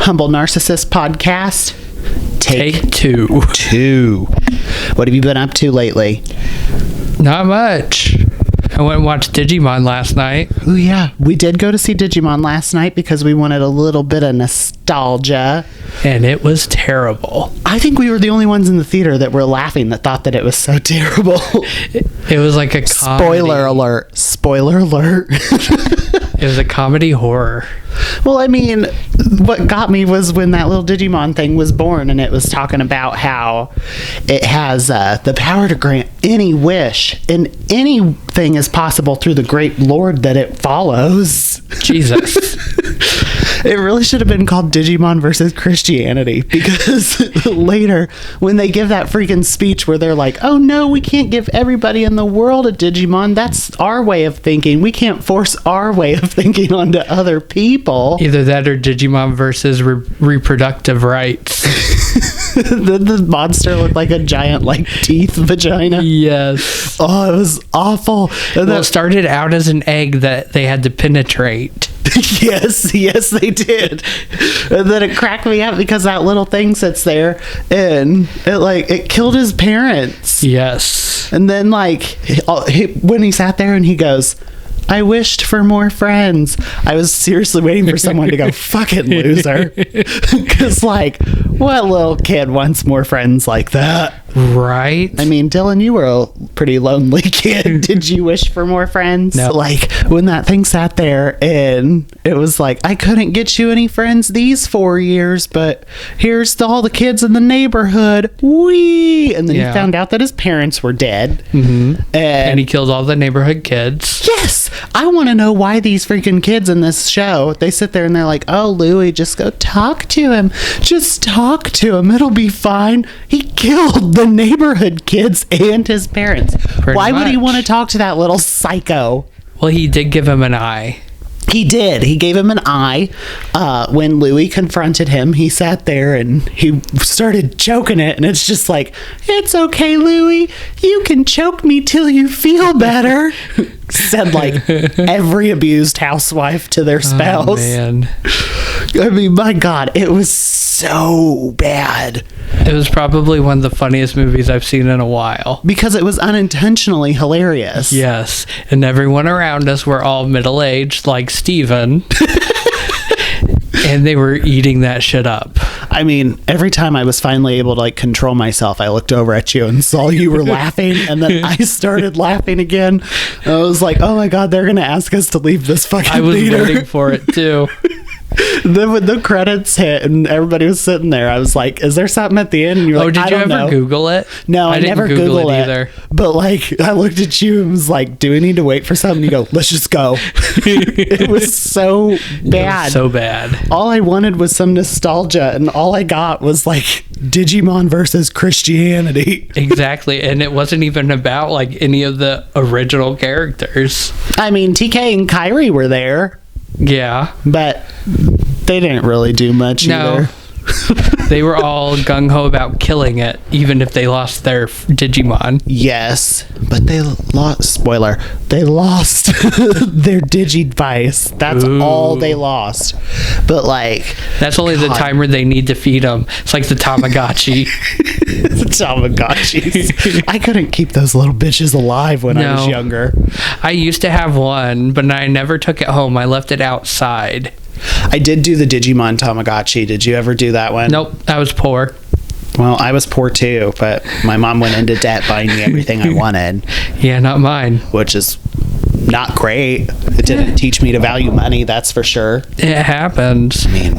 Humble Narcissist podcast. Take two. What have you been up to lately? Not much. I went and watched Digimon last night. Oh, yeah. We did go to see Digimon last night because we wanted a little bit of nostalgia. And it was terrible. I think we were the only ones in the theater that were laughing that thought that it was so terrible. It was like a comedy. Spoiler alert. It was a comedy horror. Well, I mean, what got me was when that little Digimon thing was born, and it was talking about how it has the power to grant any wish, and anything is possible through the great Lord that it follows. Jesus. It really should have been called Digimon versus Christianity, because later, when they give that freaking speech where they're like, oh no, we can't give everybody in the world a Digimon. That's our way of thinking. We can't force our way of thinking onto other people. Either that or Digimon versus reproductive rights. The monster looked like a giant, teeth vagina. Yes. Oh, it was awful. And it started out as an egg that they had to penetrate. Yes, they did. And then it cracked me up because that little thing sits there and it killed his parents. Yes. And then when he sat there and he goes, I wished for more friends. I was seriously waiting for someone to go, fucking loser. Because, what little kid wants more friends like that? Right? I mean, Dylan, you were a pretty lonely kid. Did you wish for more friends? No. When that thing sat there and it was I couldn't get you any friends these 4 years, but here's all the kids in the neighborhood. Whee! And then he found out that his parents were dead. Mm-hmm. And he killed all the neighborhood kids. Yes! I want to know why these freaking kids in this show, they sit there and they're like, oh, Louie, just go talk to him. Just talk to him. It'll be fine. He killed the neighborhood kids and his parents. Why would he want to talk to that little psycho? Well, he did give him an eye. He did. He gave him an eye. When Louie confronted him, he sat there and he started choking it. And it's just it's okay, Louie. You can choke me till you feel better. Said every abused housewife to their spouse. Oh, man. I mean, my God, it was so bad. It was probably one of the funniest movies I've seen in a while. Because it was unintentionally hilarious. Yes. And everyone around us were all middle-aged, like Steven. And they were eating that shit up. I mean, every time I was finally able to control myself, I looked over at you and saw you were laughing, and then I started laughing again. I was like, oh my God, they're going to ask us to leave this fucking I was theater. waiting for it too. Then when the credits hit and everybody was sitting there, I was like, is there something at the end? And you're did you ever Google it? No, I never didn't Google Googled it either. But I looked at you and was like, do we need to wait for something? You go, let's just go. It was so bad. It was so bad. All I wanted was some nostalgia, and all I got was Digimon versus Christianity. Exactly. And it wasn't even about any of the original characters. I mean, TK and Kyrie were there. Yeah. But they didn't really do much either. They were all gung-ho about killing it, even if they lost their Digimon. Yes, but they lost, spoiler, they lost their Digivice. That's all they lost. But that's only the time where they need to feed them. It's like the Tamagotchi. The Tamagotchis. I couldn't keep those little bitches alive when I was younger. I used to have one, but I never took it home. I left it outside. I did do the Digimon Tamagotchi. Did you ever do that one? Nope, I was poor. Well, I was poor too, but my mom went into debt buying me everything I wanted. Yeah, not mine. Which is not great. It didn't teach me to value money, that's for sure. It happens. I mean,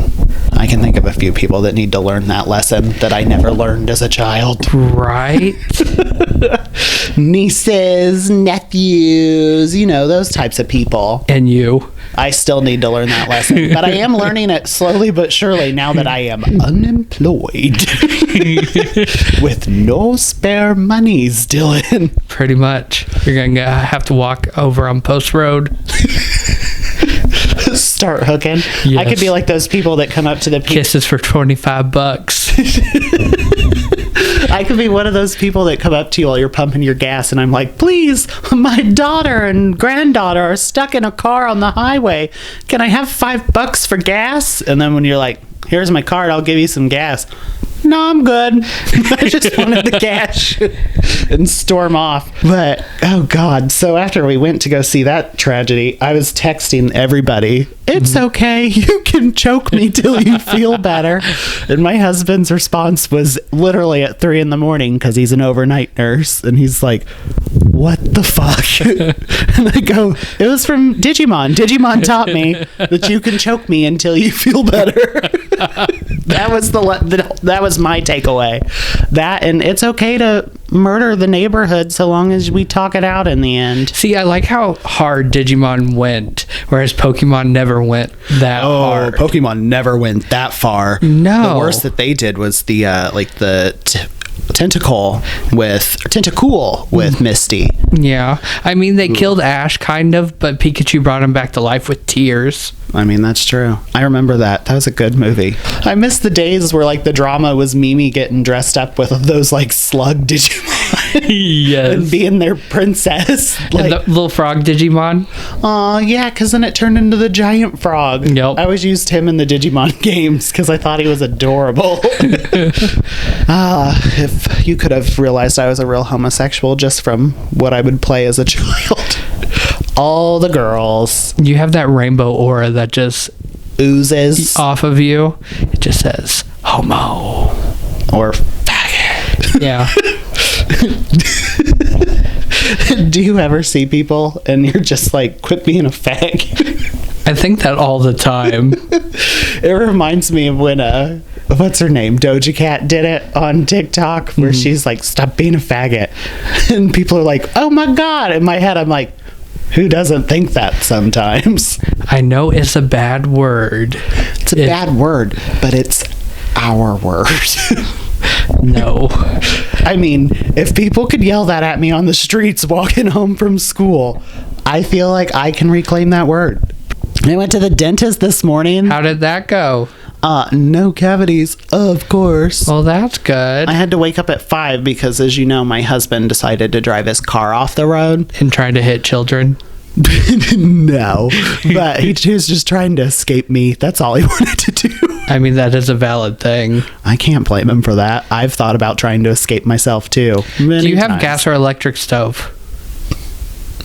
I can think of a few people that need to learn that lesson that I never learned as a child. Right? Nieces, nephews, those types of people. And you. I still need to learn that lesson, but I am learning it slowly but surely now that I am unemployed with no spare monies, Dylan. Pretty much. You're going to have to walk over on Post Road. Start hooking. Yes. I could be like those people that come up to the kisses for $25. I could be one of those people that come up to you while you're pumping your gas, and I'm like, please, my daughter and granddaughter are stuck in a car on the highway. Can I have $5 for gas? And then when you're like, here's my card. I'll give you some gas. No, I'm good. I just wanted the cash and storm off. But, oh God. So after we went to go see that tragedy, I was texting everybody, it's okay. You can choke me till you feel better. And my husband's response was literally at 3 a.m. because he's an overnight nurse. And he's like, what the fuck? And I go, it was from Digimon. Digimon taught me that you can choke me until you feel better. That was my takeaway. That, and it's okay to murder the neighborhood so long as we talk it out in the end. See, I like how hard Digimon went, whereas Pokemon never went that hard. Pokemon never went that far. No. The worst that they did was the Tentacool with Misty. Yeah. I mean, they killed Ash, kind of, but Pikachu brought him back to life with tears. I mean, that's true. I remember that. That was a good movie. I miss the days where, like, the drama was Mimi getting dressed up with those, like, slug Digimon. Yes. And being their princess. Like, and the little frog Digimon? Yeah, because then it turned into the giant frog. Yep. I always used him in the Digimon games because I thought he was adorable. If you could have realized I was a real homosexual just from what I would play as a child. All the girls. You have that rainbow aura that just oozes off of you. It just says homo or faggot. Yeah. Do you ever see people and you're just like, quit being a fag? I think that all the time. It reminds me of when what's her name, Doja Cat, did it on TikTok where she's like, stop being a faggot, and people are like, oh my god. In my head I'm like, who doesn't think that sometimes? I know it's a bad word. It's a bad word, but it's our word. No. I mean, if people could yell that at me on the streets walking home from school, I feel like I can reclaim that word. I went to the dentist this morning. How did that go? No cavities, of course. Well, that's good. I had to wake up at 5 because, as you know, my husband decided to drive his car off the road. And trying to hit children? No, but he was just trying to escape me. That's all he wanted to do. I mean, that is a valid thing. I can't blame him for that. I've thought about trying to escape myself, too. Do you have gas or electric stove?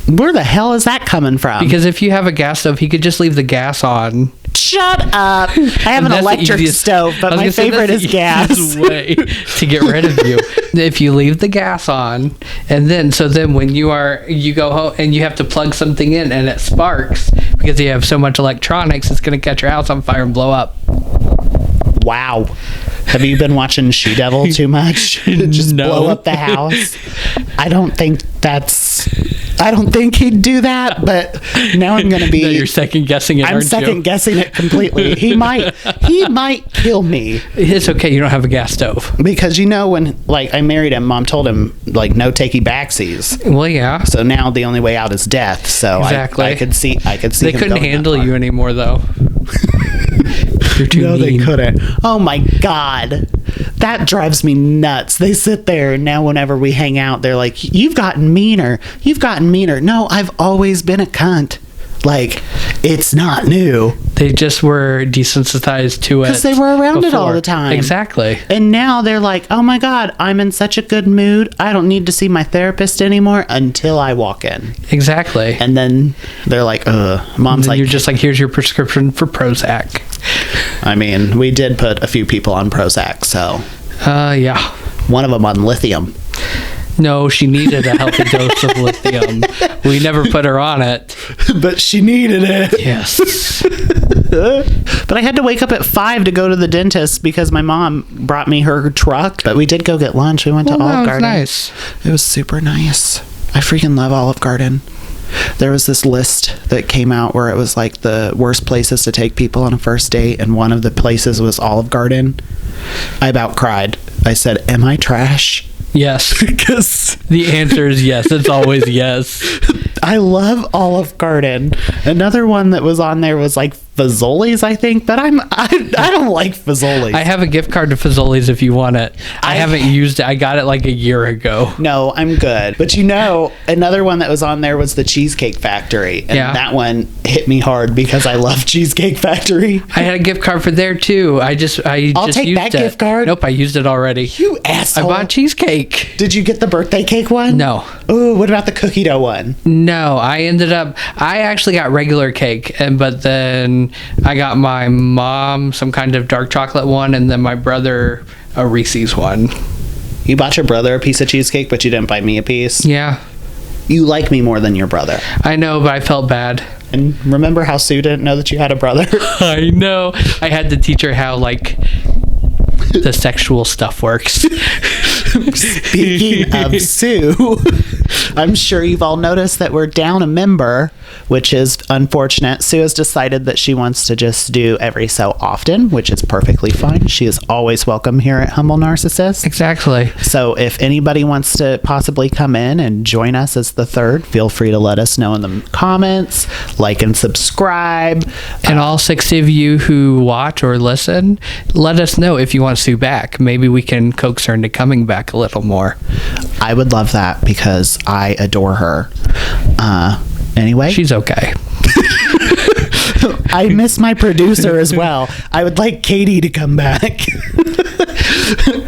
Where the hell is that coming from? Because if you have a gas stove, he could just leave the gas on. Shut up. I have an electric stove, but my favorite is gas. Way to get rid of you. If you leave the gas on, and then when you go home and you have to plug something in and it sparks because you have so much electronics, it's going to catch your house on fire and blow up. Wow. Have you been watching She Devil too much? Just blow up the house. I don't think he'd do that, but now I'm going to be... No, you're second guessing it, I'm second guessing it completely. He might kill me. It's okay, you don't have a gas stove. Because when I married him, Mom told him no takey backsies. Well, yeah. So now the only way out is death. So exactly. I could see they couldn't handle you anymore, though. You're too mean. They couldn't. Oh my god, that drives me nuts. They sit there and now whenever we hang out, they're like, "You've gotten meaner. You've gotten meaner." No, I've always been a cunt. Like, it's not new. They just were desensitized to it. Because they were around it all the time. Exactly. And now they're like, oh my god, I'm in such a good mood. I don't need to see my therapist anymore until I walk in. Exactly. And then they're like, Mom's like... You're just like, here's your prescription for Prozac. I mean, we did put a few people on Prozac, so... Yeah. One of them on lithium. No, she needed a healthy dose of lithium. We never put her on it. But she needed it. Yes. But I had to wake up at 5 to go to the dentist because my mom brought me her truck. But we did go get lunch. We went to Olive Garden. Nice. It was super nice. I freaking love Olive Garden. There was this list that came out where it was like the worst places to take people on a first date, and one of the places was Olive Garden. I about cried. I said, am I trash? Yes. Because the answer is yes. It's always yes. I love Olive Garden. Another one that was on there was like Fazoli's, I think, but I don't like Fazoli's. I have a gift card to Fazoli's if you want it. I haven't used it. I got it like a year ago. No, I'm good. But another one that was on there was the Cheesecake Factory. And that one hit me hard because I love Cheesecake Factory. I had a gift card for there too. I'll take used that gift card. Nope, I used it already. You asshole. I bought cheesecake. Did you get the birthday cake one? No. Oh, what about the cookie dough one? No, I actually got regular cake, but then I got my mom some kind of dark chocolate one, and then my brother a Reese's one. You bought your brother a piece of cheesecake, but you didn't buy me a piece? Yeah. You like me more than your brother. I know, but I felt bad. And remember how Sue didn't know that you had a brother? I know. I had to teach her how, the sexual stuff works. Speaking of Sue, I'm sure you've all noticed that we're down a member, which is unfortunate. Sue has decided that she wants to just do every so often, which is perfectly fine. She is always welcome here at Humble Narcissists. Exactly. So if anybody wants to possibly come in and join us as the third, feel free to let us know in the comments, like and subscribe. And all 6 of you who watch or listen, let us know if you want Sue back. Maybe we can coax her into coming back a little more. I would love that because I adore her. Anyway. She's okay. I miss my producer as well. I would like Katie to come back.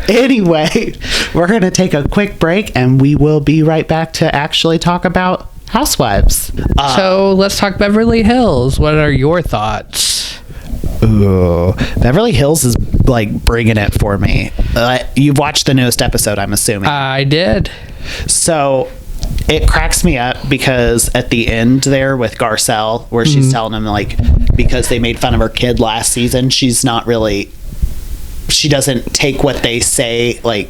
Anyway, we're going to take a quick break and we will be right back to actually talk about Housewives. So let's talk Beverly Hills. What are your thoughts? Ooh, Beverly Hills is bringing it for me. You've watched the newest episode, I'm assuming. I did. So it cracks me up because at the end there with Garcelle, where she's telling him because they made fun of her kid last season, she doesn't take what they say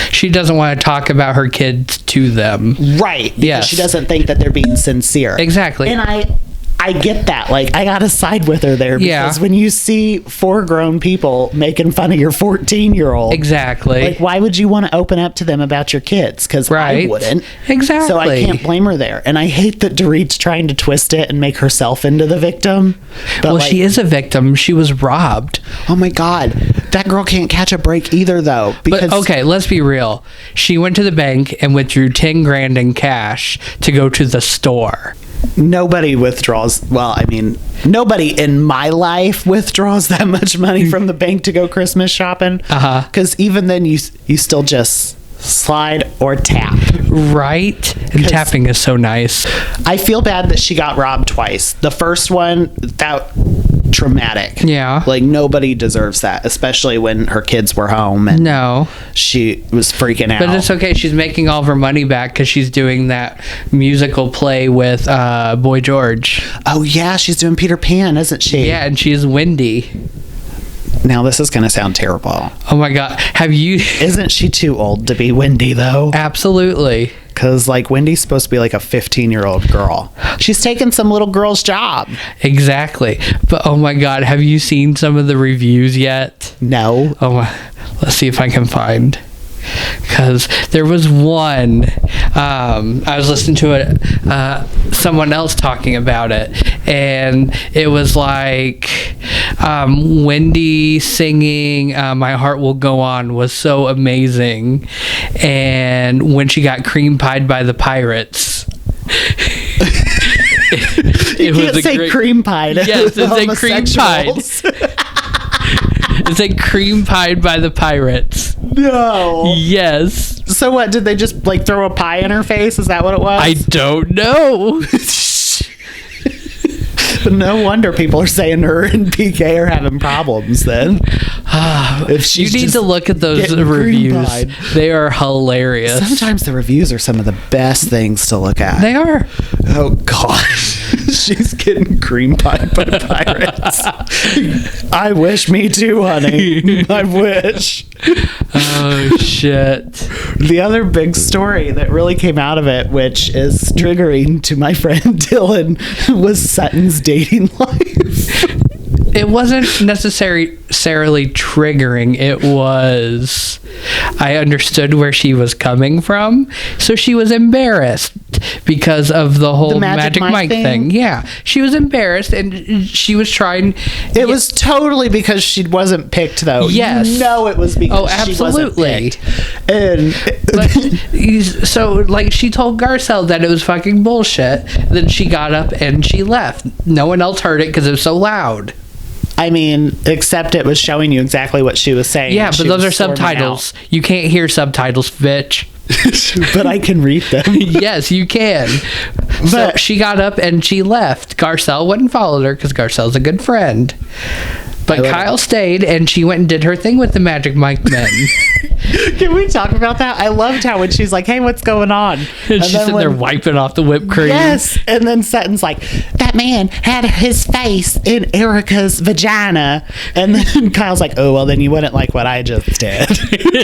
she doesn't want to talk about her kids to them. Right. Yes. She doesn't think that they're being sincere. Exactly. And I get that. I gotta side with her there because when you see 4 grown people making fun of your 14-year-old, exactly. Why would you want to open up to them about your kids? Because I wouldn't. Exactly. So I can't blame her there. And I hate that Dorit's trying to twist it and make herself into the victim. But she is a victim. She was robbed. Oh my God, that girl can't catch a break either, though. But okay, let's be real. She went to the bank and withdrew $10,000 in cash to go to the store. Nobody withdraws. Well, I mean, nobody in my life withdraws that much money from the bank to go Christmas shopping. Because even then, you still just slide or tap. Right? And tapping is so nice. I feel bad that she got robbed twice. The first one, that traumatic. Yeah. Nobody deserves that, especially when her kids were home and she was freaking out. But it's okay. She's making all of her money back because she's doing that musical play with Boy George. Oh, yeah. She's doing Peter Pan, isn't she? Yeah, and she's Wendy. Now, this is going to sound terrible. Oh, my God. Isn't she too old to be Wendy, though? Absolutely. Because, Wendy's supposed to be a 15-year-old girl. She's taking some little girl's job. Exactly. But, oh, my God. Have you seen some of the reviews yet? No. Oh, my. Let's see if I can find. Because there was one, I was listening to someone else talking about it, and it was Wendy singing My Heart Will Go On was so amazing, and when she got cream pied by the pirates. You can't say cream pied. Yes, it's a cream pied. It's cream pied by the pirates. No. Yes. So what, did they just throw a pie in her face? Is that what it was? I don't know. No wonder people are saying her and PK are having problems then. If you need to look at those reviews. They are hilarious. Sometimes the reviews are some of the best things to look at. They are. Oh, gosh. She's getting cream pied by pirates. I wish, me too, honey. I wish. Oh, shit. The other big story that really came out of it, which is triggering to my friend Dylan, was Sutton's dating life. It wasn't necessarily triggering. It was, I understood where she was coming from, so she was embarrassed. because of the whole Magic Magic Mike Mike thing. Yeah. She was embarrassed, and she was trying. It was totally because she wasn't picked, though. Yes. It was because she wasn't picked. And so, like, she told Garcelle that it was fucking bullshit. Then she got up and she left. No one else heard it because it was so loud. I mean, except it was showing you exactly what she was saying. Yeah, but those are subtitles. You can't hear subtitles, bitch. But I can read them. Yes, you can. So she got up and she left. Garcelle went and followed her because Garcelle's a good friend. But Kyle stayed, and she went and did her thing with the Magic Mike men. Can we talk about that? I loved how when she's like, hey, what's going on? And she's sitting there wiping off the whipped cream. Yes. And then Sutton's like, that man had his face in Erica's vagina. And then Kyle's like, oh, well, then you wouldn't like what I just did.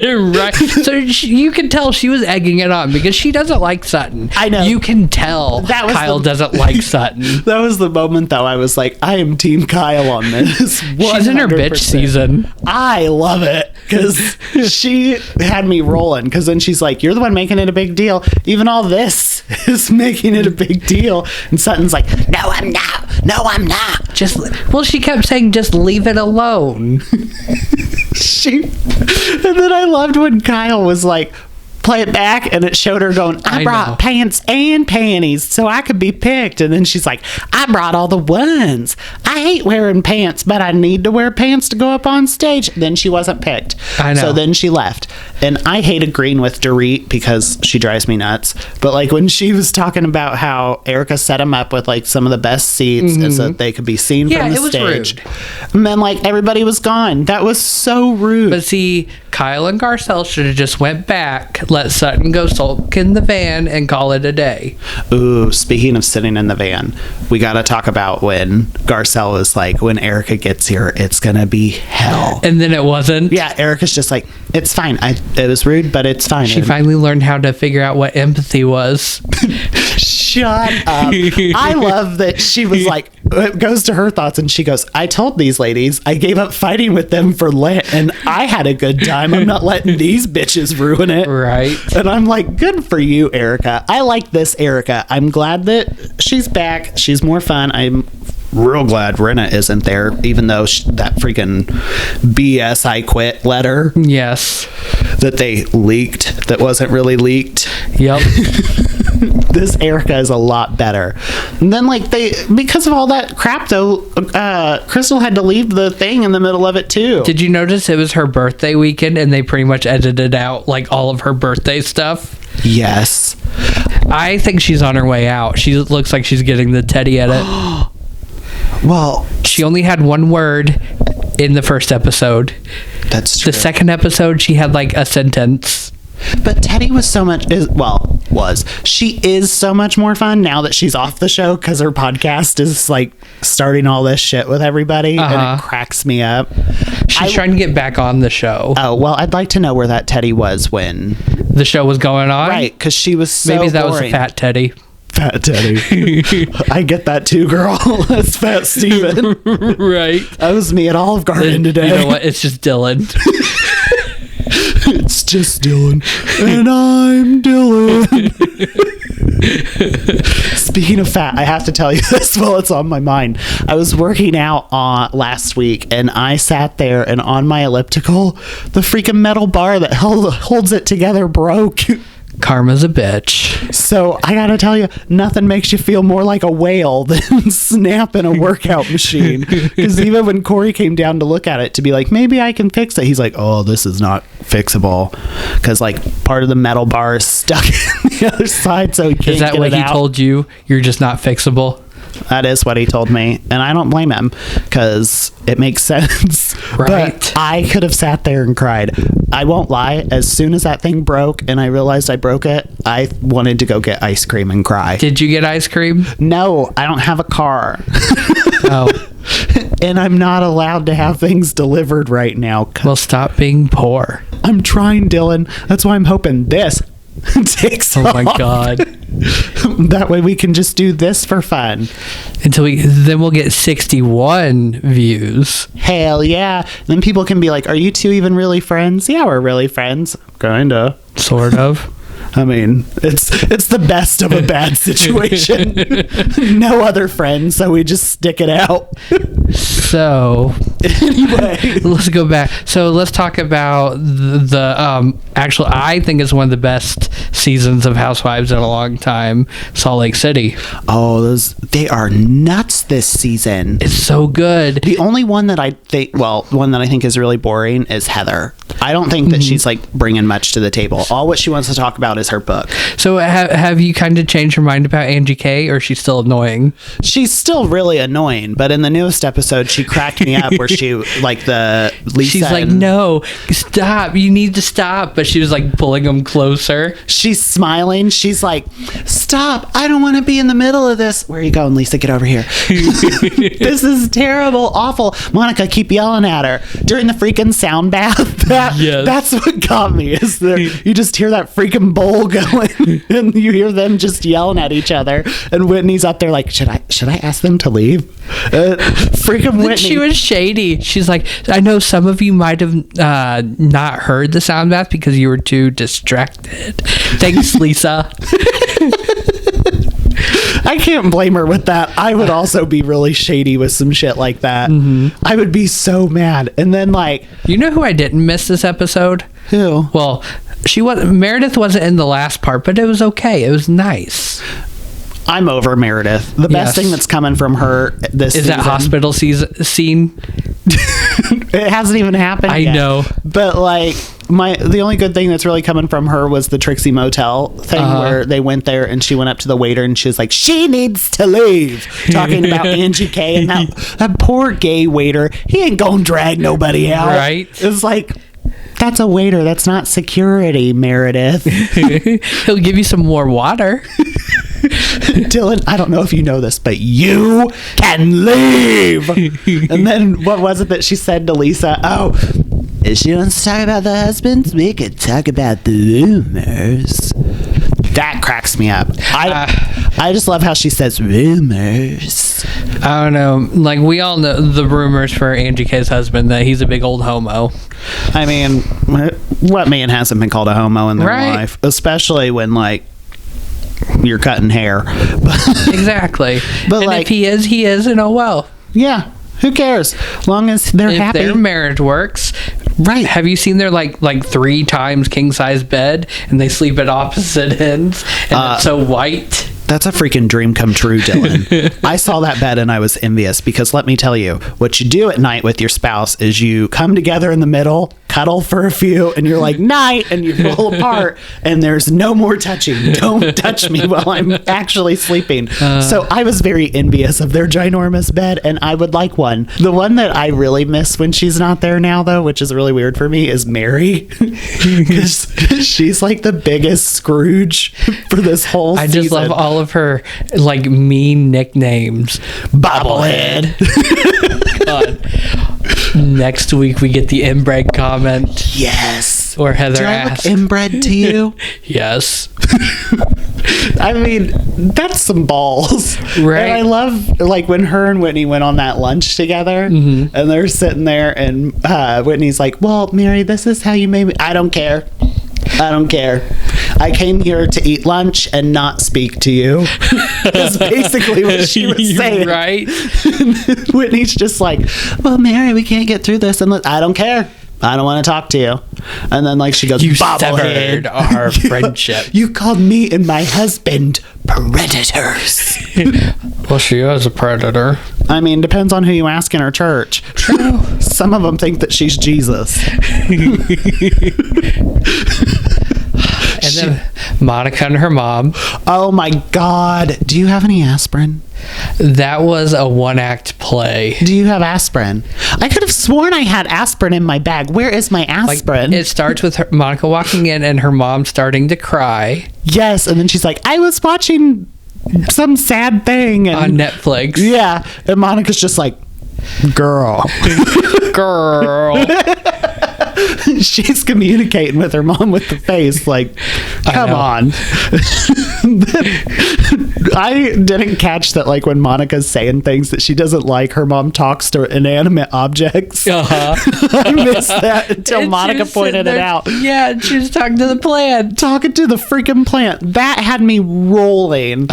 Right. So you can tell she was egging it on because she doesn't like Sutton. I know. You can tell Kyle doesn't like Sutton. That was the moment, though. I was like, I am Team Kyle on this. She's in her bitch season. I love it because she had me rolling. Because then she's like, you're the one making it a big deal. Even all this is making it a big deal. And Sutton's like, no, I'm not. No, I'm not. She kept saying, just leave it alone. And then I loved when Kyle was like, play it back, and it showed her going, I brought pants and panties so I could be picked. And then she's like, I brought all the ones. I hate wearing pants, but I need to wear pants to go up on stage. Then she wasn't picked. I know. So then she left. And I hate agreeing with Dorit because she drives me nuts. But like when she was talking about how Erica set them up with like some of the best seats so that they could be seen from the stage. Rude. And then like everybody was gone. That was so rude. But see, Kyle and Garcelle should have just went back, let Sutton go sulk in the van, and call it a day. Ooh, speaking of sitting in the van, we got to talk about when Garcelle was like, when Erica gets here, it's going to be hell. And then it wasn't? Yeah, Erica's just like, it's fine. It was rude, but it's fine. She finally learned how to figure out what empathy was. Shut up. I love that she was like, it goes to her thoughts, and she goes, I told these ladies I gave up fighting with them for Lent, and I had a good time. I'm not letting these bitches ruin it. Right. And I'm like, good for you, Erica. I like this Erica. I'm glad that she's back. She's more fun. I'm real glad Rinna isn't there, even though that freaking BS I quit letter. Yes. That they leaked that wasn't really leaked. Yep. This Erica is a lot better. And then like because of all that crap though, Crystal had to leave the thing in the middle of it too. Did you notice it was her birthday weekend and they pretty much edited out like all of her birthday stuff? Yes. I think she's on her way out. She looks like she's getting the Teddy edit. Well, she only had one word in the first episode. That's true. The second episode, she had like a sentence. But Teddy was so much, she is so much more fun now that she's off the show because her podcast is like starting all this shit with everybody and it cracks me up. She's trying to get back on the show. Oh, well, I'd like to know where that Teddy was when the show was going on. Right, because she was so Maybe that boring. was a fat Teddy. Fat Teddy. I get that too, girl. That's Fat Steven. Right. That was me at Olive Garden today. You know what? It's just Dylan. It's just Dylan. And I'm Dylan. Speaking of fat, I have to tell you this while it's on my mind. I was working out last week, and I sat there, and on my elliptical, the freaking metal bar that holds it together broke. Karma's a bitch. So I gotta tell you, nothing makes you feel more like a whale than snapping a workout machine. Because even when Corey came down to look at it to be like, maybe I can fix it, he's like, oh, this is not fixable. Because like part of the metal bar is stuck in the other side, so he can't get it out. Is that what he told you? You're just not fixable? That is what he told me, and I don't blame him because it makes sense. Right. But I could have sat there and cried. I won't lie. As soon as that thing broke and I realized I broke it, I wanted to go get ice cream and cry. Did you get ice cream? No, I don't have a car. Oh. And I'm not allowed to have things delivered right now. Well, stop being poor. I'm trying, Dylan. That's why I'm hoping this takes off. Oh my God. That way we can just do this for fun. Then we'll get 61 views. Hell yeah. Then people can be like, are you two even really friends? Yeah, we're really friends. Kinda. Sort of. I mean, it's the best of a bad situation. No other friends, so we just stick it out. So Anyway, let's go back. So let's talk about the actual, I think it's one of the best seasons of Housewives in a long time, Salt Lake City. oh, they are nuts this season. It's so good. The only one that I think is really boring is Heather. I don't think that she's like bringing much to the table. All what she wants to talk about is her book. So have you kind of changed your mind about Angie K, or is she still annoying? She's still really annoying, but in the newest episode, she cracked me up where she like the Lisa. She's like, no, stop. You need to stop. But she was like pulling him closer. She's smiling. She's like, stop. I don't want to be in the middle of this. Where are you going, Lisa? Get over here. This is terrible, awful. Monica, keep yelling at her during the freaking sound bath. That's what got me. Is you just hear that freaking bowl going, and you hear them just yelling at each other. And Whitney's up there like, should I ask them to leave? Freaking Whitney. She was shady. She's like, I know some of you might have not heard the sound bath because you were too distracted. Thanks, Lisa. I can't blame her with that. I would also be really shady with some shit like that. I would be so mad. And then like, you know who I didn't miss this episode? who? Well, Meredith wasn't in the last part, but it was okay. It was nice. I'm over Meredith. The best thing that's coming from her this is season, that hospital scene. it hasn't even happened I yet. know. But like the only good thing that's really coming from her was the Trixie Motel thing where they went there and she went up to the waiter and she was like, she needs to leave. Talking about Angie K and that poor gay waiter. He ain't gonna drag nobody out. Right. It's like, that's a waiter. That's not security, Meredith. He'll give you some more water. Dylan, I don't know if you know this, but you can leave. And then what was it that she said to Lisa? Oh, if she wants to talk about the husbands, we could talk about the rumors. That cracks me up. I just love how she says rumors. I don't know. Like, we all know the rumors for Angie K's husband that he's a big old homo. I mean, what man hasn't been called a homo in their life? Especially when, like, you're cutting hair. Exactly. But and like, if he is, and oh well. Yeah. Who cares? Long as they're happy. If their marriage works. Right. Have you seen their like 3 times king size bed and they sleep at opposite ends and it's so white? That's a freaking dream come true, Dylan. I saw that bed and I was envious because let me tell you, what you do at night with your spouse is you come together in the middle, cuddle for a few, and you're like, night, and you roll apart, and there's no more touching. Don't touch me while I'm actually sleeping. So I was very envious of their ginormous bed, and I would like one. The one that I really miss when she's not there now, though, which is really weird for me, is Mary. Because she's like the biggest Scrooge for this whole season. I just love all of her like mean nicknames. Bobblehead. God. Next week we get the inbred comment. Yes. Or Heather Do I asks. look inbred to you? Yes. I mean, that's some balls. Right. And I love, like, when her and Whitney went on that lunch together, and they're sitting there, and Whitney's like, well, Mary, this is how you made me. I don't care. I don't care. I came here to eat lunch and not speak to you. That's basically what she was saying. Right. Whitney's just like, well, Mary, we can't get through this. And I don't care. I don't want to talk to you. And then like she goes, You bobblehead. severed our friendship. You called me and my husband predators. Well, she is a predator. I mean, depends on who you ask in her church. True. Some of them think that she's Jesus. And then Monica and her mom. Oh my God. Do you have any aspirin? That was a 1-act play. Do you have aspirin? I could have sworn I had aspirin in my bag. Where is my aspirin? It starts with Monica walking in and her mom starting to cry. Yes. And then she's like, I was watching some sad thing. And, on Netflix. Yeah. And Monica's just like, girl. Girl. She's communicating with her mom with the face like, come on. I didn't catch that, like, when Monica's saying things that she doesn't like, her mom talks to inanimate objects. I missed that until And Monica she was pointed sitting it there- out. Yeah, and she was talking to the plant. Talking to the freaking plant. That had me rolling.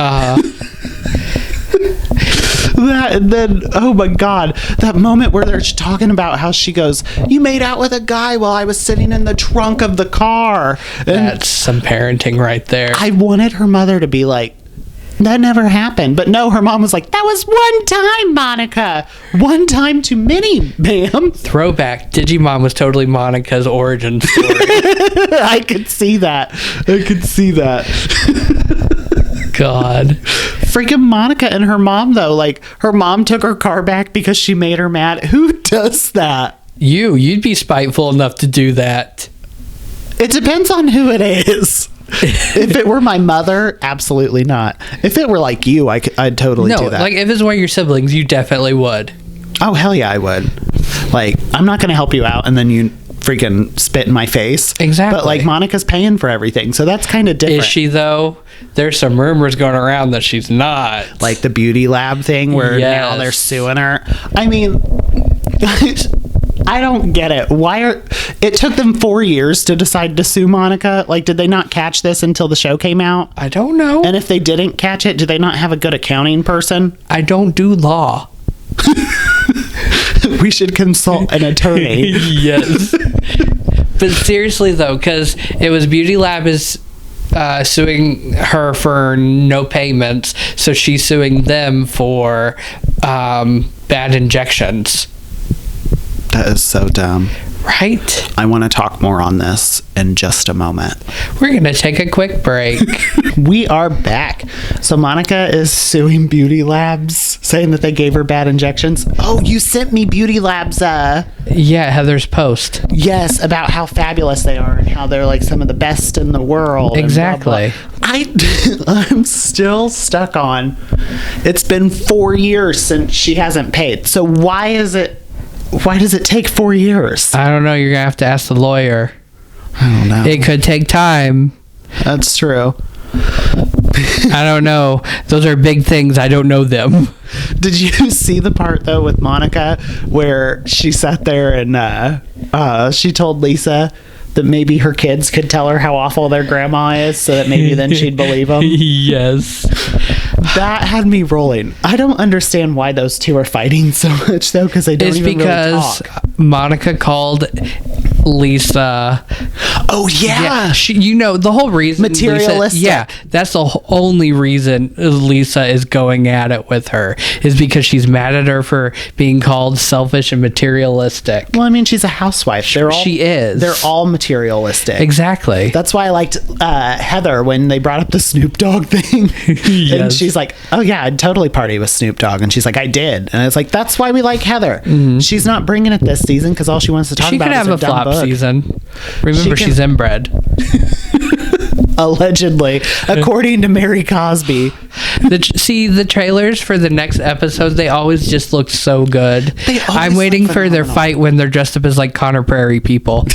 That, and then, oh my God, that moment where they're talking about how she goes, you made out with a guy while I was sitting in the trunk of the car. And That's some parenting right there. I wanted her mother to be like, that never happened. But no, her mom was like, that was one time, Monica. One time too many, ma'am. Throwback. Digimon was totally Monica's origin story. I could see that. God. Freaking Monica and her mom, though. Like, her mom took her car back because she made her mad. Who does that? You'd be spiteful enough to do that. It depends on who it is. If it were my mother, absolutely not. If it were like you, I'd totally do that. Like if it's one of your siblings, you definitely would. Oh, hell yeah, I would. Like, I'm not going to help you out and then you freaking spit in my face. Exactly. But, like, Monica's paying for everything, so that's kind of different. Is she, though? There's some rumors going around that she's not. Like the beauty lab thing where now Yes. they're suing her. I mean, I don't get it. It took them 4 years to decide to sue Monica. Like, did they not catch this until the show came out? I don't know. And if they didn't catch it, do they not have a good accounting person? I don't do law. We should consult an attorney. Yes. But seriously, though, because it was Beauty Lab is suing her for no payments, so she's suing them for bad injections. That is so dumb. Right? I want to talk more on this in just a moment. We're going to take a quick break. We are back. So Monica is suing Beauty Labs, saying that they gave her bad injections. Oh, you sent me Beauty Labs, Yeah, Heather's post. yes, about how fabulous they are and how they're like some of the best in the world. and blah, blah. Exactly. I'm still stuck on, it's been 4 years since she hasn't paid. So why does it take 4 years? I don't know. You're going to have to ask the lawyer. I don't know. It could take time. That's true. I don't know. Those are big things. I don't know them. Did you see the part though with Monica where she sat there and she told Lisa that maybe her kids could tell her how awful their grandma is, so that maybe then she'd believe them? Yes. That had me rolling. I don't understand why those two are fighting so much though, because they don't It's even because really talk. Monica called Lisa. Oh yeah. The whole reason. Materialistic. Lisa, that's the only reason Lisa is going at it with her is because she's mad at her for being called selfish and materialistic. Well, I mean, she's a housewife. She is. They're all materialistic. Exactly. That's why I liked Heather when they brought up the Snoop Dogg thing. And Yes. she's like, oh yeah, I'd totally party with Snoop Dogg. And she's like, I did. And it's like, that's why we like Heather. She's not bringing it this season because all she wants to talk She about could is have her a dumb flop book. season. Remember, She can- she's inbred. Allegedly, according to Mary Cosby. The trailers for the next episode, they always just look so good. They always I'm waiting look for their phenomenal. fight when they're dressed up as like Connor Prairie people.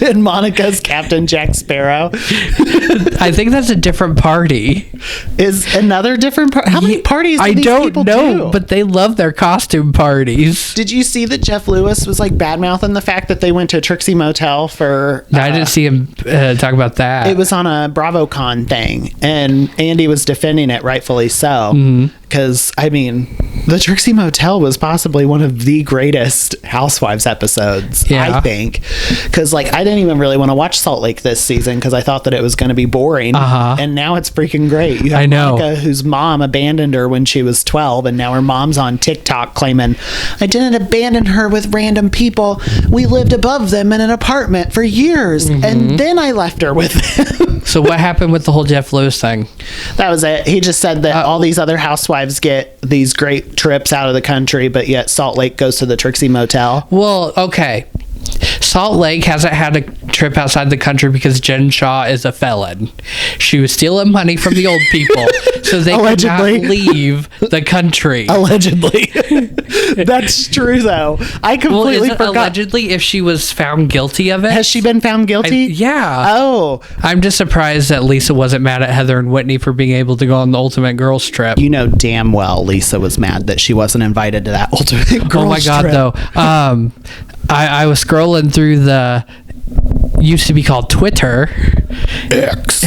And Monica's Captain Jack Sparrow I think that's a different party. is another different part. How many parties do I these don't people know, do? but they love their costume parties. Did you see that Jeff Lewis was like bad-mouthing the fact that they went to Trixie Motel for... I didn't see him talk about that. It was on a BravoCon thing, and Andy was defending it, rightfully so. Because, I mean, the Trixie Motel was possibly one of the greatest Housewives episodes, Yeah. I think. Because, like, I didn't even really want to watch Salt Lake this season because I thought that it was going to be boring. And now it's freaking great. You have I know. Monica, whose mom abandoned her when she was 12, and now her mom's on TikTok claiming, I didn't abandon her with random people. We lived above them in an apartment for years, and then I left her with them. So what happened with the whole Jeff Lewis thing? That was it. He just said that all these other housewives get these great trips out of the country, but yet Salt Lake goes to the Trixie Motel. Well, okay. Salt Lake hasn't had a trip outside the country because Jen Shaw is a felon. She was stealing money from the old people. so they Allegedly. cannot leave the country. Allegedly. That's true, though. I completely forgot. Allegedly if she was found guilty of it? Has she been found guilty? Yeah. Oh. I'm just surprised that Lisa wasn't mad at Heather and Whitney for being able to go on the Ultimate Girls Trip. You know damn well Lisa was mad that she wasn't invited to that Ultimate Girls Trip. Oh my God, though. I was scrolling through the used to be called Twitter X,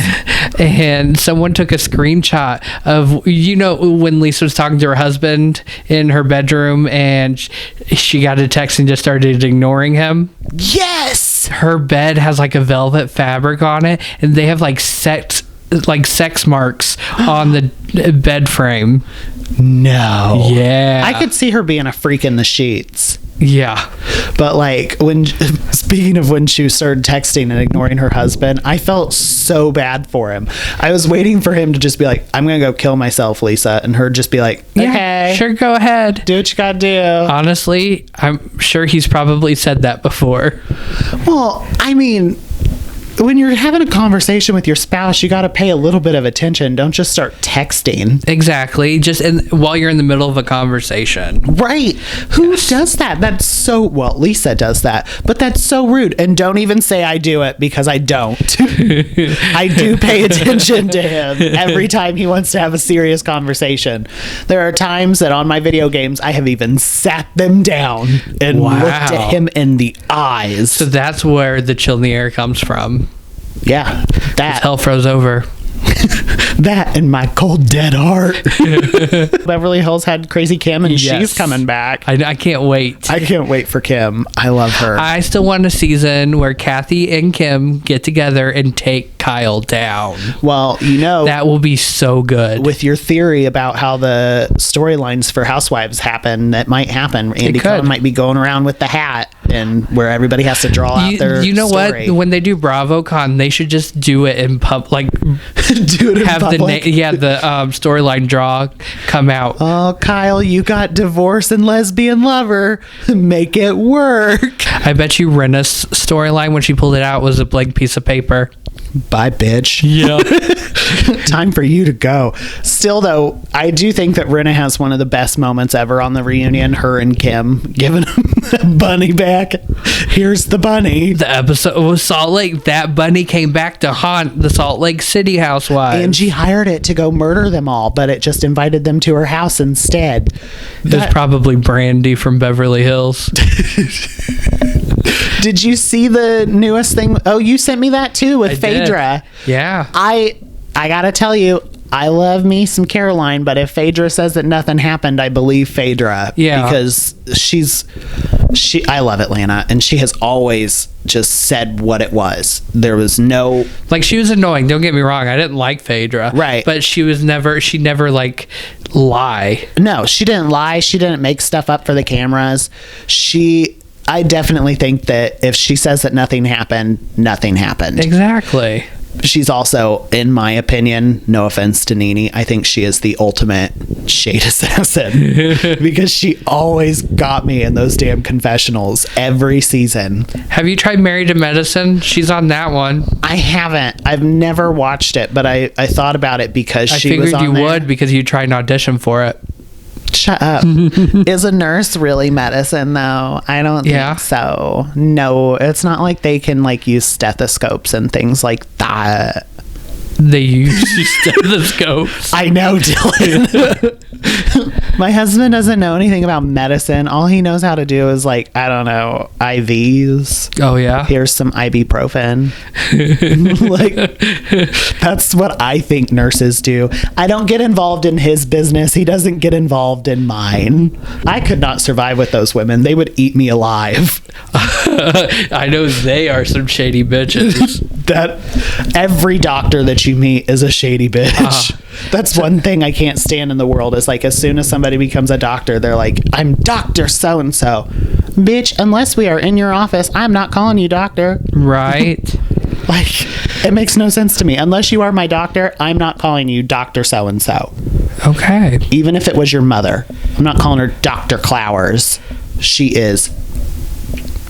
and someone took a screenshot of, you know, when Lisa was talking to her husband in her bedroom and she got a text and just started ignoring him. Yes, her bed has like a velvet fabric on it, and they have like sex marks on the bed frame. No. Yeah. I could see her being a freak in the sheets. Yeah. But like speaking of when she started texting and ignoring her husband, I felt so bad for him. I was waiting for him to just be like, I'm going to go kill myself, Lisa. And her just be like, okay. Yeah, sure, go ahead. Do what you got to do. Honestly, I'm sure he's probably said that before. Well, I mean, when you're having a conversation with your spouse, you got to pay a little bit of attention. Don't just start texting. Exactly. Just while you're in the middle of a conversation. Right. Who does that? That's so, well, Lisa does that, but that's so rude. And don't even say I do it, because I don't. I do pay attention to him every time he wants to have a serious conversation. There are times that on my video games, I have even sat them down and looked at him in the eyes. So that's where the chill in the air comes from. Yeah, that. Hell froze over. That and my cold dead heart. Beverly Hills had Crazy Kim, and she's coming back. I can't wait. I can't wait for Kim. I love her. I still want a season where Kathy and Kim get together and take Kyle down. Well, you know, that will be so good. With your theory about how the storylines for Housewives happen, that might happen. Andy Cohen might be going around with the hat, and where everybody has to draw out their You know story. what? When they do BravoCon, they should just do it in pub, like do it in have public. the storyline draw come out. Oh, Kyle, you got divorced and lesbian lover. Make it work. I bet you Rena's storyline when she pulled it out was a blank piece of paper. Bye, bitch. Yeah. Time for you to go. Still, though, I do think that Rinna has one of the best moments ever on the reunion. Her and Kim giving him the bunny back. Here's the bunny. The episode was Salt Lake. That bunny came back to haunt the Salt Lake City housewives. Angie hired it to go murder them all, but it just invited them to her house instead. It was probably Brandy from Beverly Hills. Did you see the newest thing? Oh, you sent me that too with Phaedra. Yeah. I gotta tell you, I love me some Caroline, but if Phaedra says that nothing happened, I believe Phaedra. Yeah. Because I love Atlanta, and she has always just said what it was. There was no... Like, she was annoying, don't get me wrong. I didn't like Phaedra. Right. But she never, like, lie. No, she didn't lie. She didn't make stuff up for the cameras. I definitely think that if she says that nothing happened, nothing happened. Exactly. She's also, in my opinion, no offense to Nene, I think she is the ultimate shade assassin because she always got me in those damn confessionals every season. Have you tried Married to Medicine? She's on that one. I haven't. I've never watched it, but I thought about it because she was on there. I figured you would because you tried an audition for it. Shut up. Is a nurse really medicine, though? I don't think so. No, it's not like they can like use stethoscopes and things like that. They use stethoscopes. I know, Dylan. My husband doesn't know anything about medicine. All he knows how to do is like, I don't know, IVs. Oh, yeah? Here's some ibuprofen. Like, that's what I think nurses do. I don't get involved in his business. He doesn't get involved in mine. I could not survive with those women. They would eat me alive. I know they are some shady bitches. That every doctor that you meet is a shady bitch. That's one thing I can't stand in the world is like as soon as somebody becomes a doctor, they're like, I'm Dr. So-and-so. Bitch, unless we are in your office, I'm not calling you doctor. Right. Like, it makes no sense to me. Unless you are my doctor, I'm not calling you Dr. So-and-so. Okay. Even if it was your mother. I'm not calling her Dr. Clowers. She is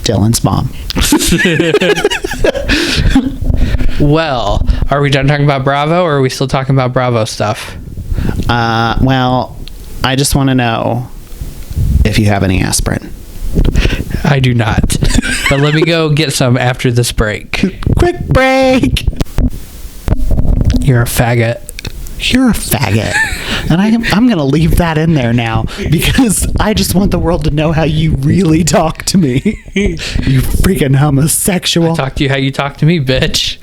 Dylan's mom. Well, are we done talking about Bravo, or are we still talking about Bravo stuff? Well, I just want to know if you have any aspirin. I do not. But let me go get some after this break. Quick break. You're a faggot. You're a faggot. And I'm going to leave that in there now because I just want the world to know how you really talk to me. You freaking homosexual. I talk to you how you talk to me, bitch.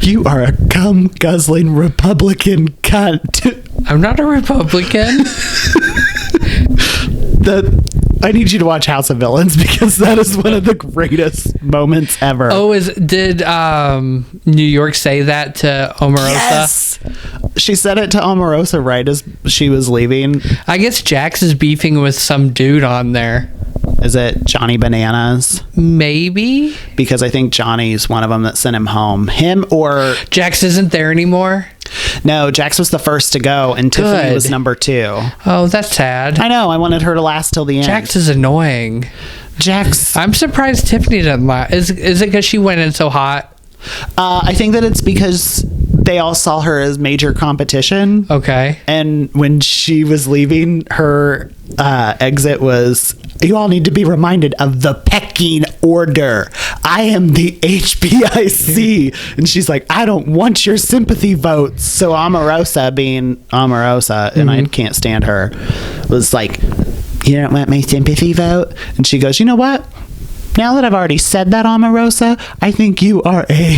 You are a cum-guzzling Republican cunt. I'm not a Republican. I need you to watch House of Villains because that is one of the greatest moments ever. Oh, did New York say that to Omarosa? Yes! She said it to Omarosa right as she was leaving. I guess Jax is beefing with some dude on there. Is it Johnny Bananas? Maybe. Because I think Johnny's one of them that sent him home. Him or... Jax isn't there anymore? No, Jax was the first to go, and Tiffany was number 2. Oh, that's sad. I know. I wanted her to last till the end. Jax is annoying. Jax... I'm surprised Tiffany didn't last. Is it because she went in so hot? I think that it's because they all saw her as major competition. Okay. And when she was leaving, her exit was, you all need to be reminded of the pecking order. I am the HBIC. And she's like, I don't want your sympathy votes. So Omarosa, being Omarosa, and I can't stand her, was like, you don't want my sympathy vote? And she goes, you know what? Now that I've already said that, Omarosa, I think you are a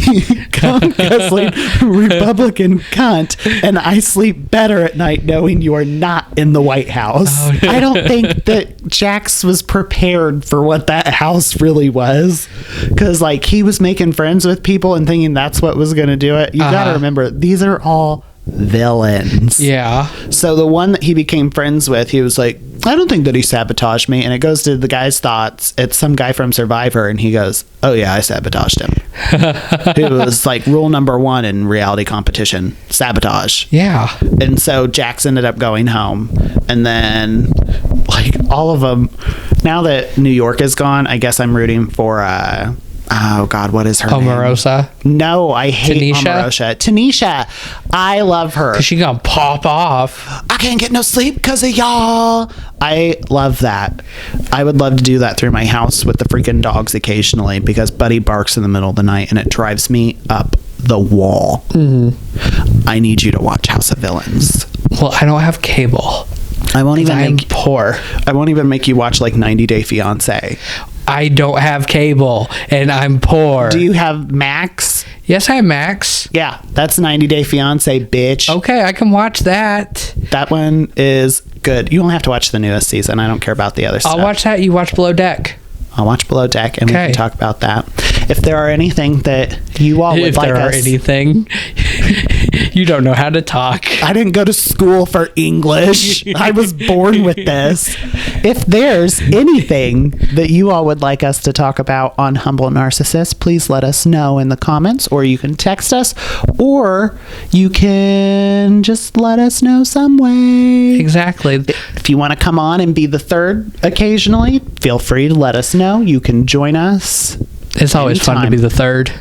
cum-guzzling Republican cunt, and I sleep better at night knowing you are not in the White House. Oh, no. I don't think that Jax was prepared for what that house really was, because like he was making friends with people and thinking that's what was going to do it. You got to remember, these are all villains. Yeah. So the one that he became friends with, he was like, I don't think that he sabotaged me. And it goes to the guy's thoughts. It's some guy from Survivor, and he goes, oh yeah, I sabotaged him. It was like rule number 1 in reality competition: sabotage. Yeah. And so Jax ended up going home, and then like all of them. Now that New York is gone, I guess I'm rooting for oh God, what is her name? Omarosa? No, I hate Omarosa. Tanisha. I love her. Cause she gonna pop off. I can't get no sleep because of y'all. I love that. I would love to do that through my house with the freaking dogs occasionally, because Buddy barks in the middle of the night and it drives me up the wall. Mm-hmm. I need you to watch House of Villains. Well, I don't have cable. I'm poor. I won't even make you watch like 90 Day Fiance. I don't have cable and I'm poor. Do you have Max? Yes, I have Max. Yeah, that's 90 Day Fiance, bitch. Okay, I can watch that. That one is good. You don't have to watch the newest season. I don't care about the other stuff. I'll watch that. You watch Below Deck. I'll watch Below Deck, and we can talk about that. If there are anything that you all would like us... If there are anything... You don't know how to talk. I didn't go to school for English. I was born with this. If there's anything that you all would like us to talk about on Humble Narcissists, please let us know in the comments, or you can text us, or you can just let us know some way. Exactly. If you want to come on and be the third occasionally, feel free to let us know. You can join us. It's always fun to be the third.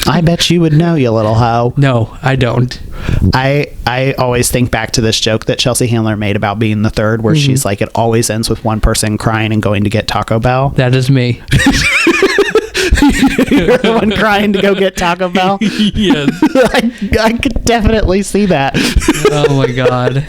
I bet you would know, you little hoe. No, I don't. I always think back to this joke that Chelsea Handler made about being the third, where she's like, it always ends with one person crying and going to get Taco Bell. That is me. You're the one crying to go get Taco Bell? Yes. I could definitely see that. Oh my God.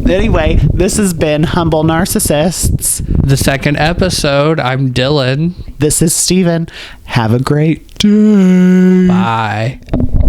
Anyway, this has been Humble Narcissists. The second episode. I'm Dylan. This is Steven. Have a great day. Bye.